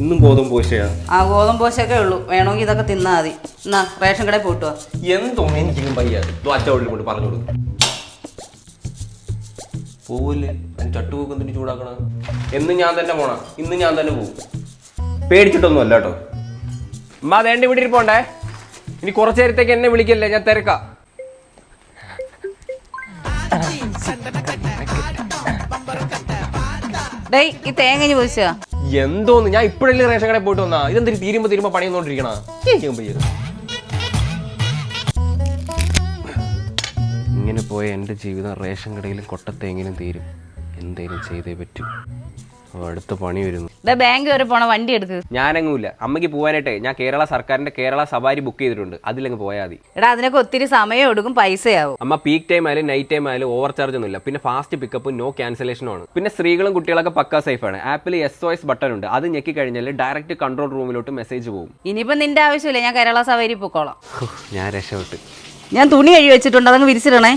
ഇന്നും ഗോതമ്പ് ദോശയാ? ആ ഗോതമ്പ് ദോശയൊക്കെ ഉള്ളൂ, വേണമെങ്കിൽ ഇതൊക്കെ തിന്നാ മതി. എന്നാ റേഷൻ കടയിൽ പോയിട്ട് വാ. എന്തോ എനിക്കും പയ്യാതെ അച്ചവളിൽ കൊണ്ട് പറഞ്ഞു കൊടുക്കും. പോവില്ലേ, ചട്ടുപോക്ക് എന്തിനു ചൂടാക്കണ? എന്നും ഞാൻ തന്നെ പോണ, ഇന്ന് ഞാൻ തന്നെ പോകും. പേടിച്ചിട്ടൊന്നും അല്ല കേട്ടോ. അമ്മ അതേണ്ട ഇവിടെ ഇരിപ്പോണ്ടേ, ഇനി കുറച്ചു നേരത്തേക്ക് എന്നെ വിളിക്കല്ലേ, ഞാൻ തിരക്കാം. ഈ തേങ്ങ ചോദിച്ചാ എന്തോന്ന്, ഞാൻ ഇപ്പോഴല്ലേ റേഷൻ കടയിൽ പോയിട്ട് വന്നാ. ഇതെന്തിരി തീരുമ്പോ പണിയൊന്നോണ്ടിരിക്കണ. ഇങ്ങനെ പോയ എൻ്റെ ജീവിതം റേഷൻ കടയിലും കൊട്ടത്തേങ്ങിലും തീരും. എന്തേലും ചെയ്തേ പറ്റൂ. അടുത്ത പണി വരുന്നു. ബാങ്ക് വരെ പോണ വണ്ടി എടുക്ക്. ഞാനങ്ങൂല്ല, അമ്മയ്ക്ക് പോകാനായിട്ടേ ഞാൻ കേരള സർക്കാരിന്റെ കേരള സവാരി ബുക്ക് ചെയ്തിട്ടുണ്ട്. അതിലങ്ങ് പോയാൽ മതി. അതിനൊക്കെ ഒത്തിരി സമയം എടുക്കും, പൈസയാവും. അമ്മ പീക്ക് ടൈം ആയാലും നൈറ്റ് ടൈം ആയാലും ഓവർ ചാർജ് ഒന്നുമില്ല. പിന്നെ ഫാസ്റ്റ് പിക്കപ്പും നോ ക്യാൻസലേഷനും ആണ്. പിന്നെ സ്ത്രീകളും കുട്ടികളൊക്കെ പക്കാ സേഫ് ആണ്. ആപ്പിൽ SOS ബട്ടൺ ഉണ്ട്, അത് ഞെക്കി കഴിഞ്ഞാൽ ഡയറക്റ്റ് കൺട്രോൾ റൂമിലോട്ട് മെസ്സേജ് പോകും. ഇനിയിപ്പോ നിന്റെ ആവശ്യമില്ല, ഞാൻ കേരള സവാരി പൊക്കോളാം. ഞാൻ രക്ഷപ്പെട്ട്. ഞാൻ തുണി കഴുകി വെച്ചിട്ടുണ്ട്, അതങ്ങ് വിരിച്ചിടണേ.